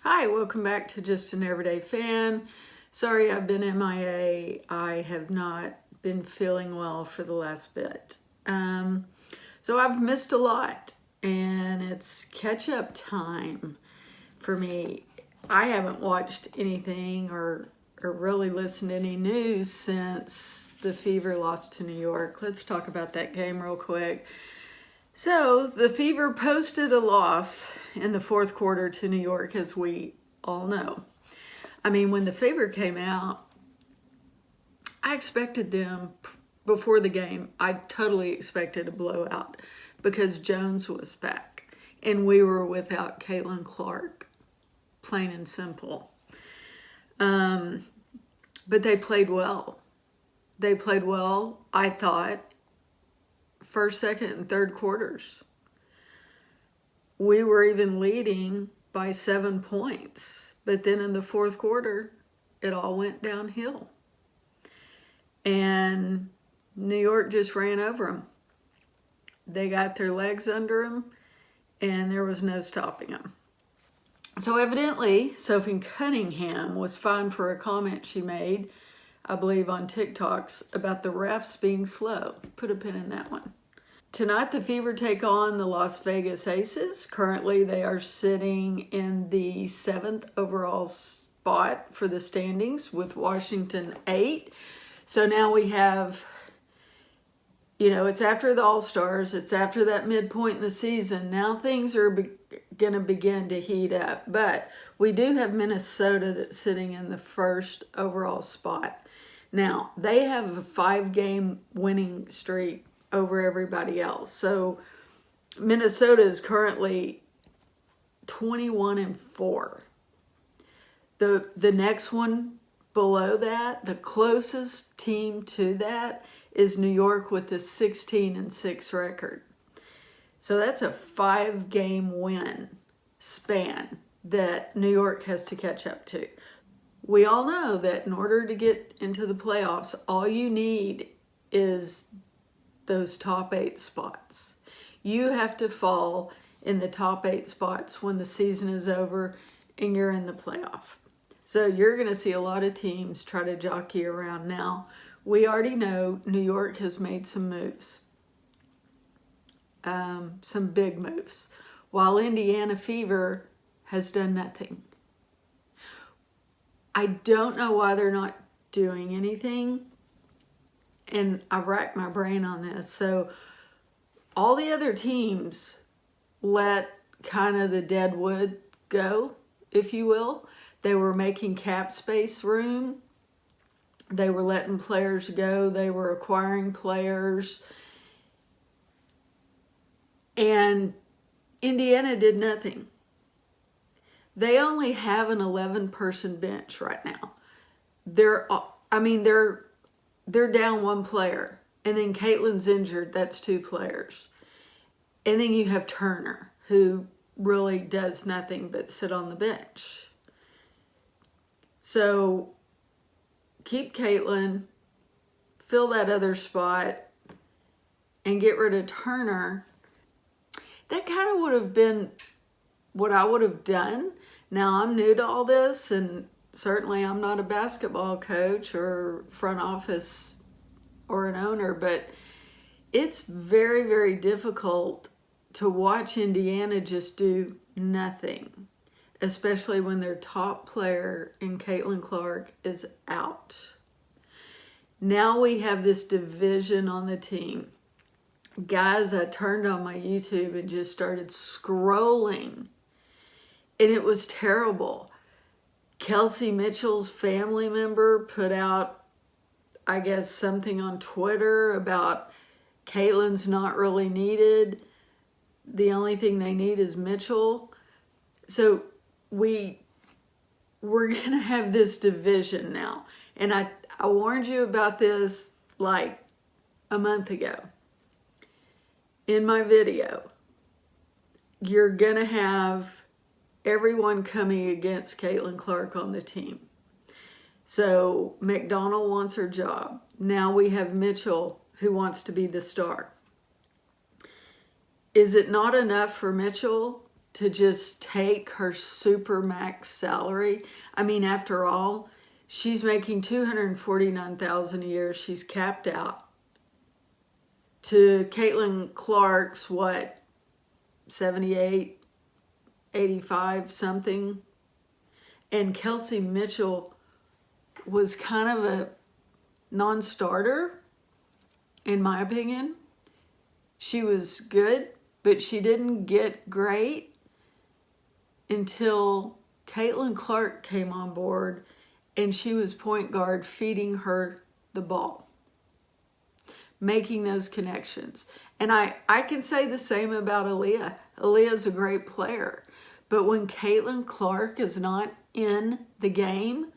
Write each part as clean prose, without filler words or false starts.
Hi, welcome back to Just an Everyday Fan. Sorry I've been MIA. I have not been feeling well for the last bit. So I've missed a lot and it's catch-up time for me. I haven't watched anything or really listened to any news since the Fever lost to New York. Let's talk about that game real quick. So the Fever posted a loss in the fourth quarter to New York, as we all know. I mean, when the Fever came out, I expected them before the game. I totally expected a blowout because Jones was back and we were without Caitlin Clark, plain and simple. But they played well. They played well, I thought, first, second, and third quarters. We were even leading by 7 points. But then in the fourth quarter, it all went downhill. And New York just ran over them. They got their legs under them, and there was no stopping them. So evidently, Sophie Cunningham was fined for a comment she made, I believe on TikToks, about the refs being slow. Put a pin in that one. Tonight, the Fever take on the Las Vegas Aces. Currently, they are sitting in the 7th overall spot for the standings with Washington 8. So now we have, it's after the All-Stars. It's after that midpoint in the season. Now things are going to begin to heat up. But we do have Minnesota that's sitting in the 1st overall spot. Now, they have a 5-game winning streak over everybody else. So Minnesota is currently 21-4. The next one below that, the closest team to that is New York with a 16-6 record. So that's a 5-game win span that New York has to catch up to. We all know that in order to get into the playoffs, all you need is those top 8 spots. You have to fall in the top 8 spots when the season is over and you're in the playoff. So you're going to see a lot of teams try to jockey around. Now, we already know New York has made some moves, some big moves, while Indiana Fever has done nothing. I don't know why they're not doing anything. And I've racked my brain on this. So all the other teams let kind of the dead wood go, if you will. They were making cap space room. They were letting players go. They were acquiring players. And Indiana did nothing. They only have an 11-person bench right now. They're down 1 player, and then Caitlin's injured. That's 2 players. And then you have Turner, who really does nothing but sit on the bench. So keep Caitlin, fill that other spot, and get rid of Turner. That kind of would have been what I would have done. Now, I'm new to all this, and certainly I'm not a basketball coach or front office or an owner, but it's very, very difficult to watch Indiana just do nothing, especially when their top player in Caitlin Clark is out. Now we have this division on the team. Guys, I turned on my YouTube and just started scrolling, and it was terrible. Kelsey Mitchell's family member put out, I guess, something on Twitter about Caitlin's not really needed. The only thing they need is Mitchell. So we're going to have this division now. And I warned you about this like a month ago in my video. You're going to have everyone coming against Caitlin Clark on the team. So McDonald wants her job. Now we have Mitchell, who wants to be the star. Is it not enough for Mitchell to just take her super max salary. I mean, after all, she's making $249,000 a year. She's capped out. To Caitlin Clark's, what, 78, 85, something. And Kelsey Mitchell was kind of a non-starter, in my opinion. She was good, but she didn't get great until Caitlin Clark came on board and she was point guard, feeding her the ball, making those connections. And I can say the same about Aaliyah. Aaliyah's a great player. But when Caitlin Clark is not in the game,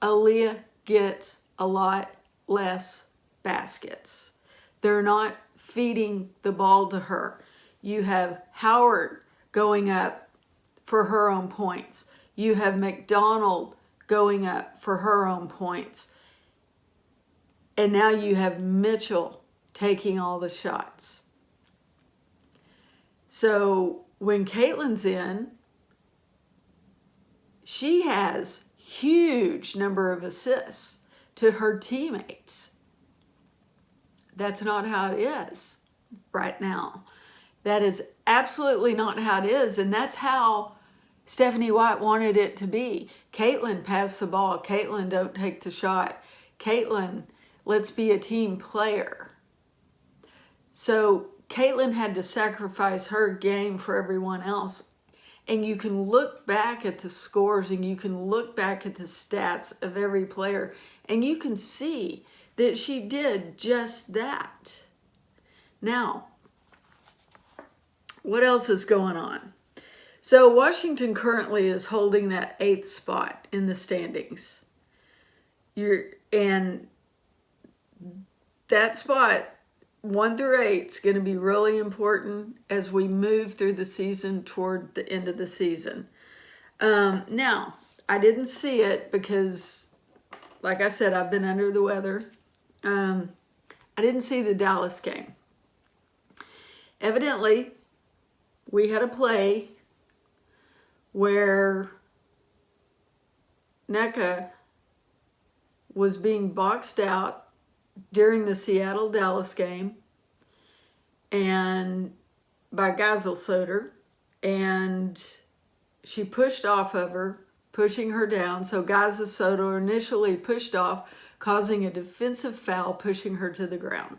Aaliyah gets a lot less baskets. They're not feeding the ball to her. You have Howard going up for her own points. You have McDonald going up for her own points. And now you have Mitchell taking all the shots. So when Caitlin's in, she has huge number of assists to her teammates. That's not how it is right now. That is absolutely not how it is. And that's how Stephanie White wanted it to be. Caitlin, pass the ball. Caitlin, don't take the shot. Caitlin, let's be a team player. So Caitlin had to sacrifice her game for everyone else. And you can look back at the scores and you can look back at the stats of every player and you can see that she did just that. Now, what else is going on? So Washington currently is holding that 8th spot in the standings. And that spot, 1 through 8, is going to be really important as we move through the season toward the end of the season. Now, I didn't see it because, like I said, I've been under the weather. I didn't see the Dallas game. Evidently, we had a play where Nneka was being boxed out during the Seattle-Dallas game and by Gasol-Soder, and she pushed off of her, pushing her down. So Gasol-Soder initially pushed off, causing a defensive foul, pushing her to the ground.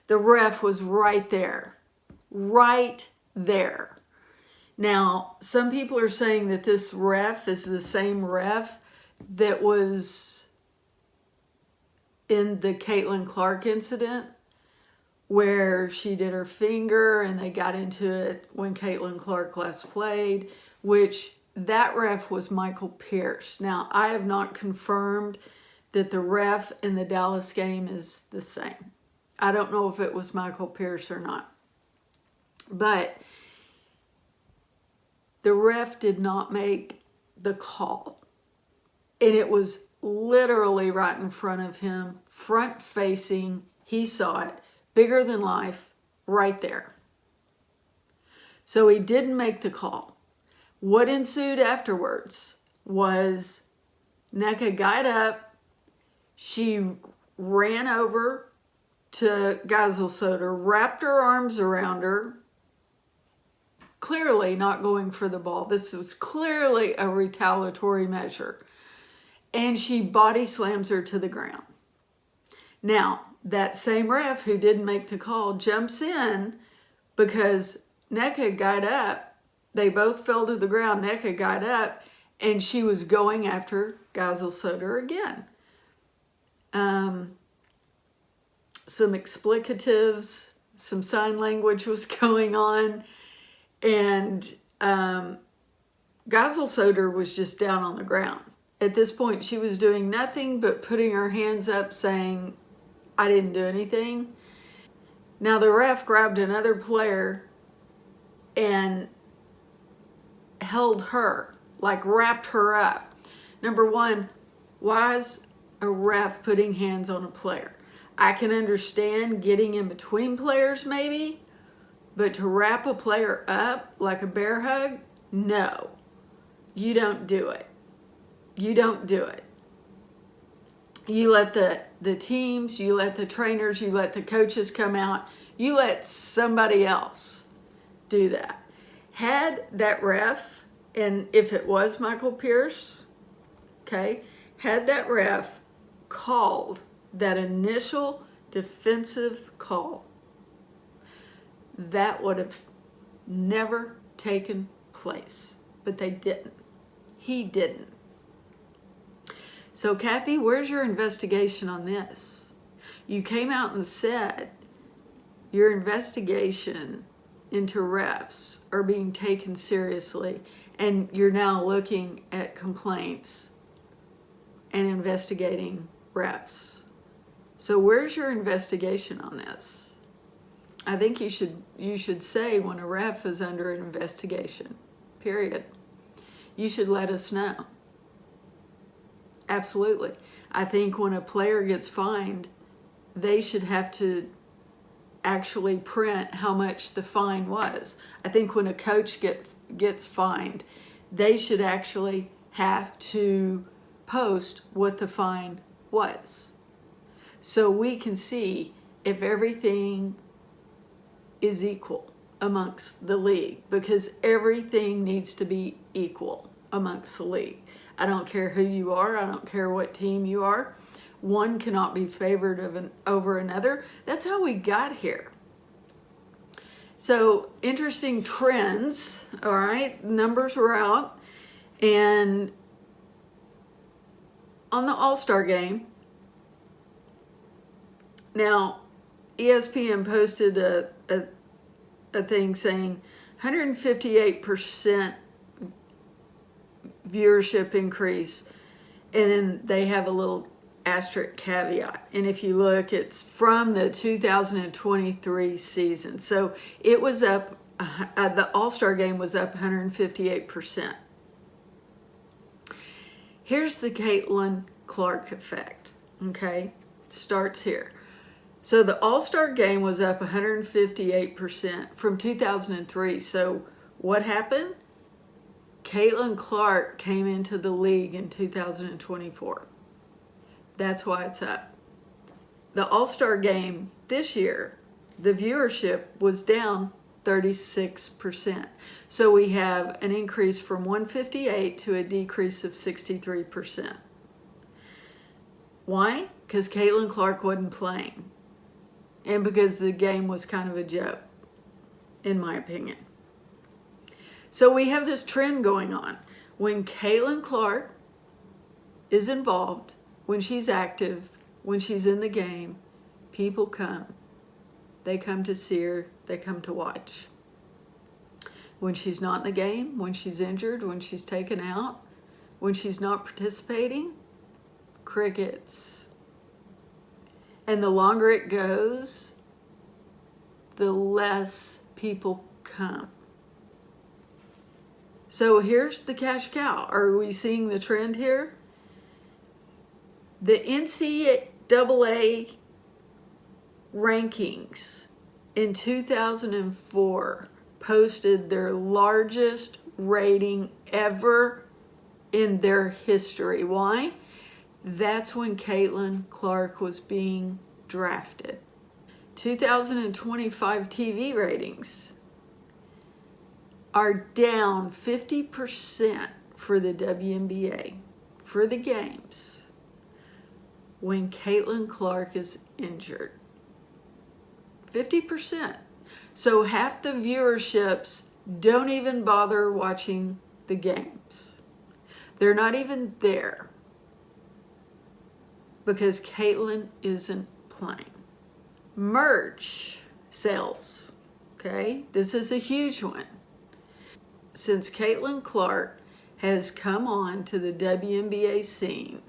The ref was right there. Right there. Now, some people are saying that this ref is the same ref that was in the Caitlin Clark incident where she did her finger and they got into it when Caitlin Clark last played, which that ref was Michael Pierce. Now, I have not confirmed that the ref in the Dallas game is the same. I don't know if it was Michael Pierce or not. But the ref did not make the call. And it was literally right in front of him, front facing. He saw it, bigger than life, right there. So he didn't make the call. What ensued afterwards was Nneka got up, she ran over to Gasol-Soder, wrapped her arms around her, clearly not going for the ball. This was clearly a retaliatory measure. And she body slams her to the ground. Now, that same ref who didn't make the call jumps in because Nneka got up. They both fell to the ground. Nneka got up and she was going after Gasol-Soder again. Some explicatives, some sign language was going on. And Gasol-Soder was just down on the ground. At this point, she was doing nothing but putting her hands up saying, I didn't do anything. Now the ref grabbed another player and held her, like wrapped her up. Number one, why is a ref putting hands on a player? I can understand getting in between players maybe, But to wrap a player up like a bear hug, no, you don't do it. You don't do it. You let the teams, you let the trainers, you let the coaches come out, you let somebody else do that. Had that ref, and if it was Michael Pierce, okay, had that ref called that initial defensive call, that would have never taken place. But they didn't. He didn't. So, Kathy, where's your investigation on this? You came out and said your investigation into refs are being taken seriously, and you're now looking at complaints and investigating refs. So where's your investigation on this? I think you should say when a ref is under an investigation, period. You should let us know. Absolutely. I think when a player gets fined, they should have to actually print how much the fine was. I think when a coach gets fined, they should actually have to post what the fine was, so we can see if everything is equal amongst the league, because everything needs to be equal amongst the league. I don't care who you are. I don't care what team you are. One cannot be favored over another. That's how we got here. So interesting trends, all right? Numbers were out. And on the All-Star game, now ESPN posted a thing saying 158% viewership increase, and then they have a little asterisk caveat, and if you look, it's from the 2023 season. So it was up, the All-Star game was up 158%. Here's the Caitlin Clark effect, okay? Starts here. So the All-Star game was up 158% from 2003. So what happened? Caitlin Clark came into the league in 2024. That's why it's up. The All-Star game this year, the viewership was down 36%. So we have an increase from 158 to a decrease of 63%. Why? Because Caitlin Clark wasn't playing. And because the game was kind of a joke, in my opinion. So we have this trend going on. When Caitlin Clark is involved, when she's active, when she's in the game, people come. They come to see her. They come to watch. When she's not in the game, when she's injured, when she's taken out, when she's not participating, crickets. And the longer it goes, the less people come. So here's the cash cow. Are we seeing the trend here? The NCAA rankings in 2004 posted their largest rating ever in their history. Why? That's when Caitlin Clark was being drafted. 2025 TV ratings are down 50% for the WNBA, for the games, when Caitlin Clark is injured. 50%. So half the viewerships don't even bother watching the games. They're not even there because Caitlin isn't playing. Merch sales, okay? This is a huge one. Since Caitlin Clark has come on to the WNBA scene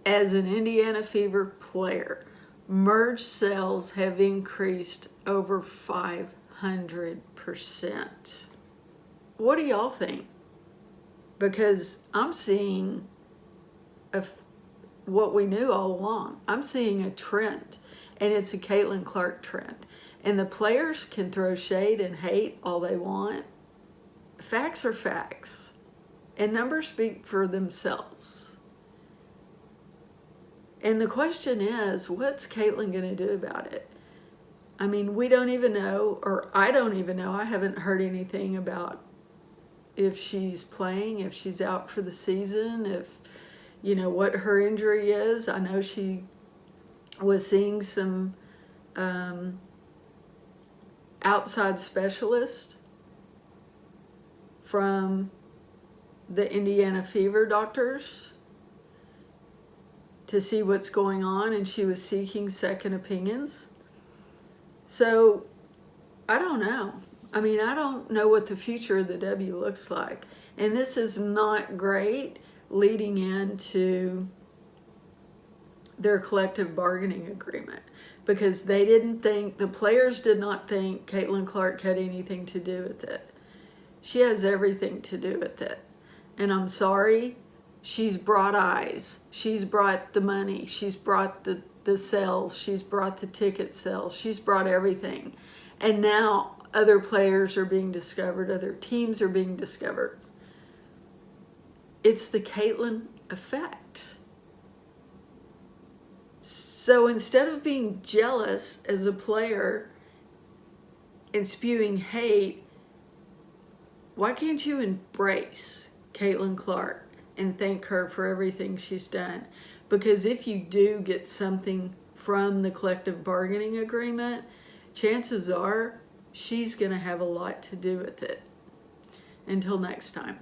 as an Indiana Fever player, merch sales have increased over 500%. What do y'all think? Because I'm seeing what we knew all along. I'm seeing a trend, and it's a Caitlin Clark trend. And the players can throw shade and hate all they want. Facts are facts. And numbers speak for themselves. And the question is, what's Caitlyn going to do about it? I mean, we don't even know, or I don't even know. I haven't heard anything about if she's playing, if she's out for the season, if, you know, what her injury is. I know she was seeing some outside specialist from the Indiana Fever doctors to see what's going on, and she was seeking second opinions. So I don't know. I mean, I don't know what the future of the W looks like. And this is not great leading into their collective bargaining agreement, because they didn't think, the players did not think Caitlin Clark had anything to do with it. She has everything to do with it. And I'm sorry, she's brought eyes. She's brought the money. She's brought the sales. She's brought the ticket sales. She's brought everything. And now other players are being discovered. Other teams are being discovered. It's the Caitlyn effect. So instead of being jealous as a player and spewing hate, why can't you embrace Caitlin Clark and thank her for everything she's done? Because if you do get something from the collective bargaining agreement, chances are she's going to have a lot to do with it. Until next time.